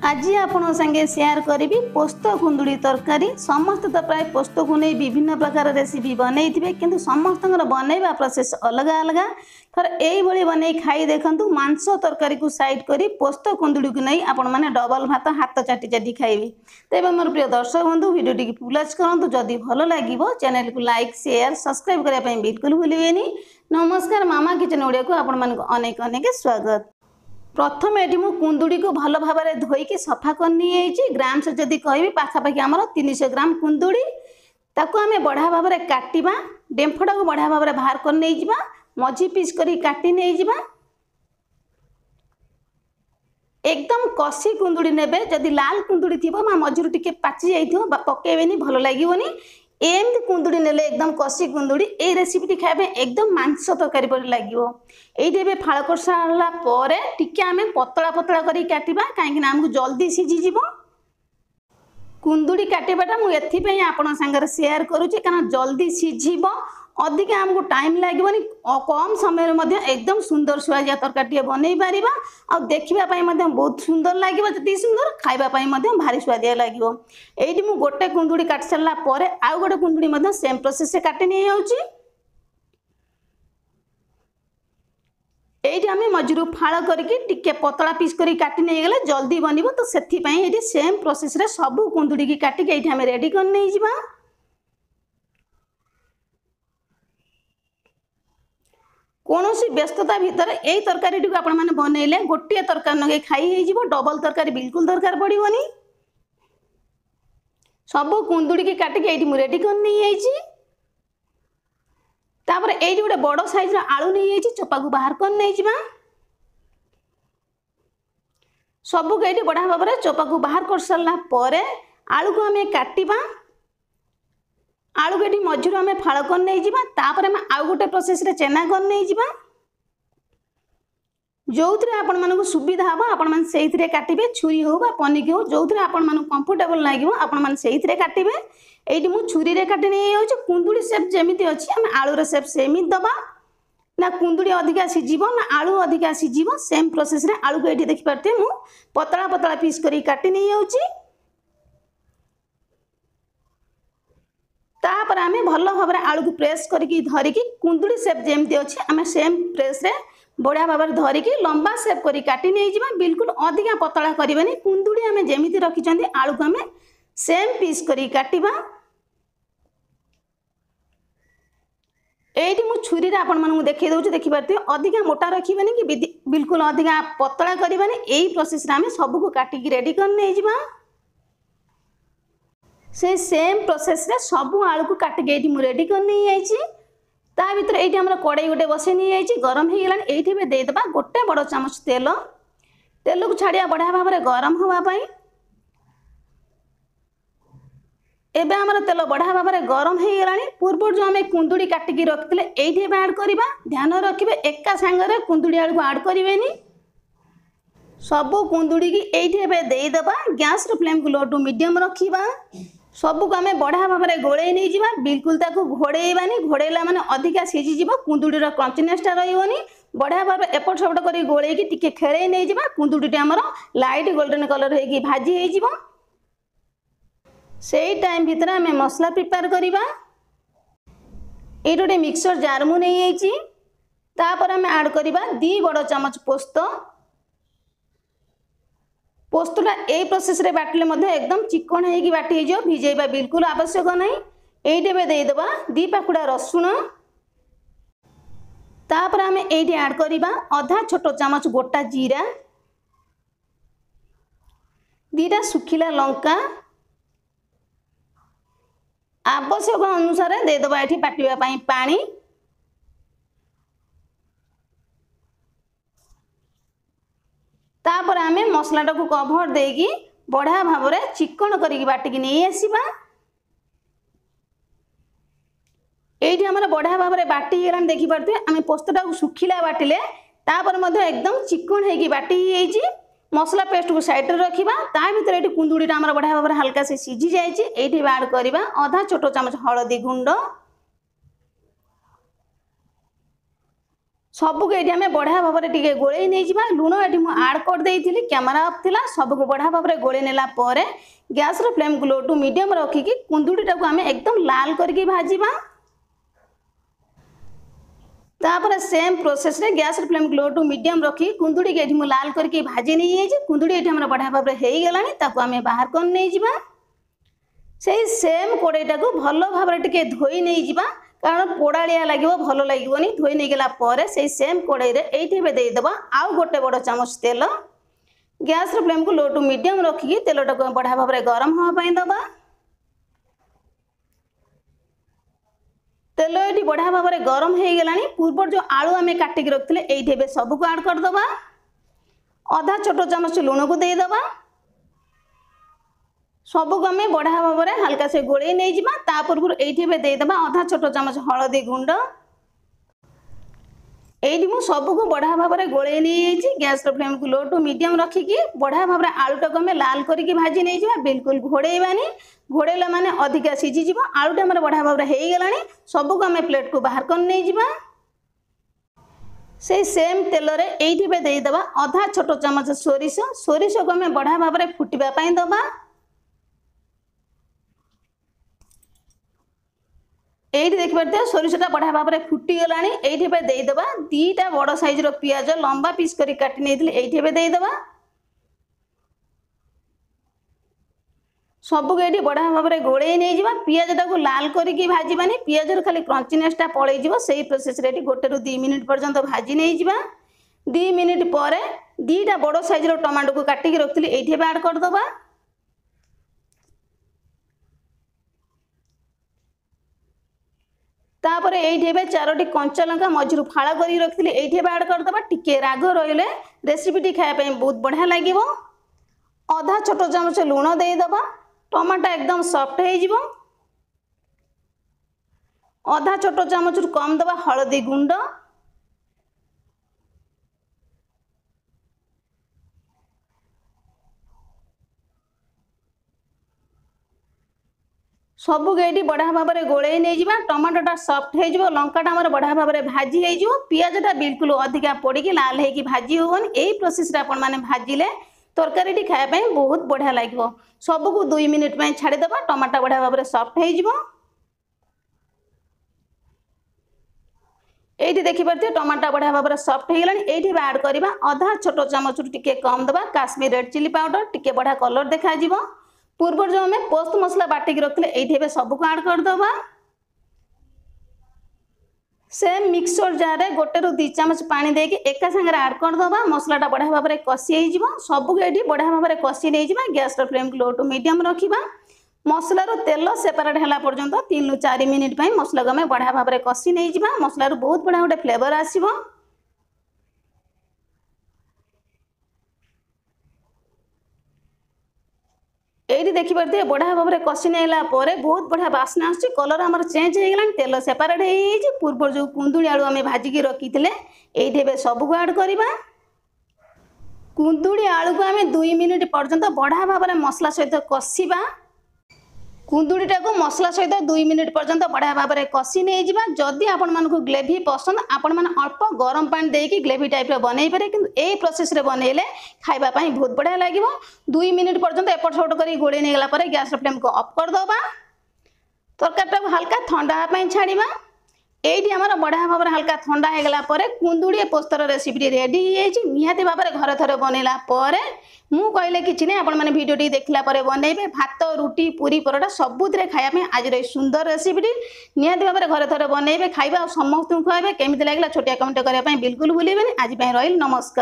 आज आपण संगे शेयर करी पोस्त कुंदुड़ी तरकारी। समस्त तो प्राय पोस्त को नहीं विभिन्न प्रकार रेसिपी बनई किंतु समस्त बनैबा प्रोसेस अलग अलग। थर यही बन खाई देखु मांस तरकारी को साइड करी पोस्त कुंदुड़ी को नहीं आपण मैंने डबल भात हाथ चाटी चाटी खाइबे। तेज मोर प्रिय दर्शक बंधु भिडियो टी पुलच करूँ जदि भल लगे चैनल को लाइक शेयर सब्सक्राइब करने बिल्कुल भूलें। नमस्कार मामा किचन ओडिया को आपण मानक अनेक अनेक स्वागत। प्रथम ये कुंदुड़ी को भल भाव में धोईकी सफा कर ग्राम से जदि कह पाखापाखि आमर 300 ग्राम कुंदुड़ी ताको आमे बढ़िया भाव में काटिबा। डेम्फटा को बढ़िया भाव में बाहर कर नहीं जिबा। मझी पीस करी काटी नहीं जिबा। एकदम कसी कुंदुड़ी नेबे। जदि लाल कुंदुड़ी थी मझिरु टिके पाची जाइथिबो पकेबेनी भल लागिवनी। एमती कुंदुड़ी नेले एकदम कसी कुंदुड़ी ए रेसिपी खाइबे एकदम मांस तरकारी पर लागिवो। एइटे फाळ कर सारला परे टिके आमे पतला पतला करी काटिबा काहेकि ना हमकु जल्दी सिझी जिवो। कुंदुड़ी काटिबाटा मु एथि पई आपण संगर शेयर करूची कारण जल्दी सिझिबो अधिक आमको टाइम लगे कम समय में एकदम सुंदर सुआजिया तरकारी बनई पार आ देखा बहुत सुंदर लगे जी सुंदर खावाई भारी सुआदिया लगे। ये मुझे गोटे कुंदुड़ी काट सारा पर आउ गोटे कुंदुड़ी सेम प्रोसेस से काटी नहीं जाऊँगी। ये मझिरू फाड़ करके पतला पीस कर काटी नहीं गले जल्दी बन तो से सेम प्रोसेस रे सब कुंदुड़ी की काटिक ये रेडी कर नहीं जा। कौन सी व्यस्तता भितर यही तरकारी आपण मैंने बनइले गोटे तरकारी नगे खाई हो डबल तरकारी बिल्कुल दरकार पड़ोनी। सब कुंदुड़ी की काटिक ये रेडी कर नहीं जाइए। तापर ये गोटे बड़ साइज आलू नहीं जाइए चोपा को बाहर कर नहीं जा। सबको ये बढ़िया भाव में चोपा को बाहर कर सारा पर आलू को आम काटिबा। आलू के मझिरू आम फाड़ कर नहीं जा। तापर आम आउ गोटे प्रोसेस रे चेना कर नहीं जा। जो थे आपण मानक सुविधा हम आपण मैंने से काटे छुरी हो पनिकी हो जो थे आपण मानक कंफर्टेबल लगे आपण मैंने से काटे। ये मुझे छुरी रे काटी नहीं जाऊँ कुंदुड़ी सेप जमी अच्छी आम आलूर सेप सेमती दबा ना कुंदुड़ी अधिका सीझब ना आलू अधिका सीझब सेम प्रोसेस रे आलू को ये देखिपारे मुझे पतला पतला पीस कर काटी नहीं जाऊँगी। तापर आम भल भाव में आलू को प्रेस करके धरिकी कुंदुड़ी सेप जमी अच्छी आम सेम प्रेस रे बढ़िया भाव में धरिकी लंबा सेप कर काटी नहीं जा। बिल्कुल अधिका पतला करवानी कुंदुड़ी आम जमी रखी आलू को आम सेम पीस कर काटिबा। ये मुझे छुरी आपण मानू देखी दूसरी देखिपारे अधिका मोटा रखिबानी कि बिल्कुल अधिका पतला करवानी यही प्रोसेस आम सबको काटिकी रेडी कर नहीं जा। से सेम प्रोसेस रे सब आलू को काटिके ये रेडी कर नहीं जाइए। ता भीतर ये आम कड़े गोटे बसई नहीं जाइए गरम हो गला ये देदेबा गोटे बड़ चामच तेल। तेल को छाड़िया बढ़िया भाव में गरम होगापाई। एबे आमर तेल बढ़िया भाव में गरम हो गला पूर्व जो आम कुंदुड़ी काटिकी रखते ये ऐड करवा ध्यान रखिए एका सांगरे कुंदुड़ी आलू को ऐड करेनि। सब कुंदुड़ी की ये देदेबा गैस फ्लेम को लो टू मीडियम रखा। सबको आम बढ़िया भाव में गोड़े नहीं जा। बिल्कुल ताको घोड़ेबानी घोड़ेला माने अधिका सीझीज कुंदुड़ीर क्रंचीनेसटा रही बढ़िया भाव एपट सेपट कर गोड़े टी खेड़े नहीं जा। कुंदुड़ी आमर लाइट गोल्डन कलर हो भाजी हो से टाइम भितर आम मसला प्रिपेयर करवा। ये गोटे मिक्सर जार मु नहीं जाइए। तापर आम ऐड करवा 2 बड़ चामच पोस्त। पोस्तटा ए प्रोसेस रे बाटले एकदम चिकन होगी बाटी हो भिजेबा बिल्कुल आवश्यक नहीं। ये देदेबा 2 पाखुड़ा रसुण। तापर आम ये ऐड करवा आधा छोट चामच गोटा जीरा 2टा सुखिला लंका आवश्यक अनुसार देदेबा ये बाटिबा पानी। तापर आम मसलाटा को कभर देगी बढ़िया भाव में चिकन करके बाटिकी नहीं आसवा। ये आम बढ़िया भाव में बाटी गला देखिपारे आम पोस्तटा को सुखिला बाटिले तापर एकदम चिकन होगी बाटी मसला पेस्ट को साइड रखा। ता भर ये कुंदुड़ीटा आम बढ़िया भाव में हल्का से सीझी जाए। ये ऐड करवा आधा छोट चामच हलदी गुंड सबको ये आम बढ़िया भाव में टे गोल नहीं लुण ये मुझे आड कर देती कैमेरा अफ थी सबको बढ़िया भाव में गोल नेला गैस फ्लेम को लो टू मीडियम रखिकी कुंदुड़ी टाक आम एकदम लाल करके भाजवा। तापर सेम प्रोसेस रे गैस फ्लेम को लो टू मीडियम रखी कुंदुड़ी के मुझे लाल करके भाजी नहीं कुंदुड़ी ये बढ़िया भाव में हो गला आम बाहर कर नहीं जा से सेम कड़ईटा को भल भाव में टे धोई नहीं जा कारण पोड़ाड़िया लगे भल लगे धोई नहीं गला से सेम कड़ई ये देदेव आउ गोटे बड़ चामच तेल गैस फ्लेम को लो टू मीडियम रखिकी तेलटा को बढ़िया भाव में गरम हाँपाई दबा। तेल ये बढ़िया भाव में गरम हो गला पूर्व जो आलू आम काटिक रखते ये सबको आड करदे अधा छोट चामच लुण को देदेबा सबको आम बढ़िया भाव में हल्का से गोल नहीं जा पूर्व ये देदेबा अधा छोट चामच हलदी गुंड ये मुझे सबको बढ़िया भाव में गोल नहीं गैस फ्लेम को लो टू मीडियम रखिकी बढ़िया भाव में आलूटा को आम लाल करके भाजी नहीं जा बिल्कुल घोड़ेबानी घोड़ेला माने अधिका सीझीज आलूटा आम बढ़िया भाव में हो गला सबको आम प्लेट को बाहर कर नहीं जा से सेम तेल ये देदेबा अधा छोट चामच सोरिष सोरिष को आम बढ़िया भाव में फुटापी दबा। ये देखिए सोरिषटा बढ़िया भाव में फुटीगला ये देदेबा दीटा बड़ साइज पियाज लंबा पीस कर काटी नहीं ये देदेबा सबको ये बढ़िया भाव में गोल नहीं जा पियाजटा को लाल करके भाजबानी पियाज खाली क्रंचीनेसटा पलैज से प्रोसेस गोटे रू 2 मिनिट पर्यंत भाजी नहीं जा 2 मिनिट पर दीटा बड़ साइज टमाटो को काटिकी रखी ये आड करदे तापर ये 4टी कंचा लंका मझिरू फाड़ कर रखी ये आड करदे टिके राग रही रेसिपीटी खायापी बहुत बढ़िया लगे अधा छोट चामच लुण देदेबा टमाटो एकदम सॉफ्ट हो अधा छोट चामच कम दबा हलदी गुंड सबको ये बढ़िया भाव में गोल नहीं जा टमाटोटा सॉफ्ट हो लंकाटा आम बढ़िया भाव में भाजी हो पियाजटा बिल्कुल अधिका पोड़ी लाल हो भाजी होनी यही प्रोसेस आपने भाजिले तरकारी खायापी बहुत बढ़िया लगे सबको 2 मिनिट छाड़ीदे टमाटो बढ़िया भाव में सॉफ्ट हो ये देखिए टमाटो बढ़िया भाव में सॉफ्ट हो गला ये आड करवा अधा छोट चामच टे कम दबा काश्मीर रेड चिली पाउडर टे बढ़िया कलर देखा पूर्व जो आम पोस्त मसला बाटिक रखते ये सबको आड करदे सेम मिक्सर जार गोटे रू 2 चामच पानी देके एका संगे आड करदे मसलाटा बढ़िया भाव में कषि हो सबको ये बढ़िया भाव में कषि नहीं जा गैस फ्लेम को लो टू मीडियम रखा मसलार तेल सेपरेट है पर्यंत 3 ରୁ 4 मिनिट मसला को आम बढ़िया भाव में कषि नहीं जा मसलार बहुत बढ़िया गोटे फ्लेवर आसो ये देखिए बढ़िया भाव में कषि नेला बहुत बढ़िया बास्ना आस कलर आमर चेंज हो गला तेल सेपरेट हो पूर्व जो कुंदुड़ी आलू आम भाजिकी रखी ये सबको आड करवा कुंदुड़ी आलू को आम 2 मिनिट पर्यंत बढ़िया भाव में मसला सहित कषिबा कुंदुड़ीटा को मसला सहित 2 मिनिट पर्यंत बढ़िया भाव में कषि नहीं जा जदि आपण मानक ग्रेवी पसंद आपण मैंने अल्प गरम पानी देकी ग्रेवी टाइप बनई पारे कि यही प्रोसेस रे बनइले खाइबापी बहुत बढ़िया लगे 2 मिनिट पर्यंत एपट सेपट कर गोड़े नहीं गला गैस फ्लेम को अफ करदे तरकारीटा को हल्का ठंडा छाड़ा ये आम बढ़िया भाव में हल्का ठंडा हो गला कुंदुड़ी पोस्तर रेसिपी रेडी निहाती भाव में घरे थरे बनइला मु कहले कि नहीं आपण मैंने भिडियो देखला बनइबे भात रुटी पूरी परोटा सबुत खायापी आज सुंदर रेसिपी निहाती भाव में घरे थरे बनइबे खाइबा समस्त खुआबे केमिति लागला छोटिया कमेंट करने बिल्कुल भूलें आज रही नमस्कार।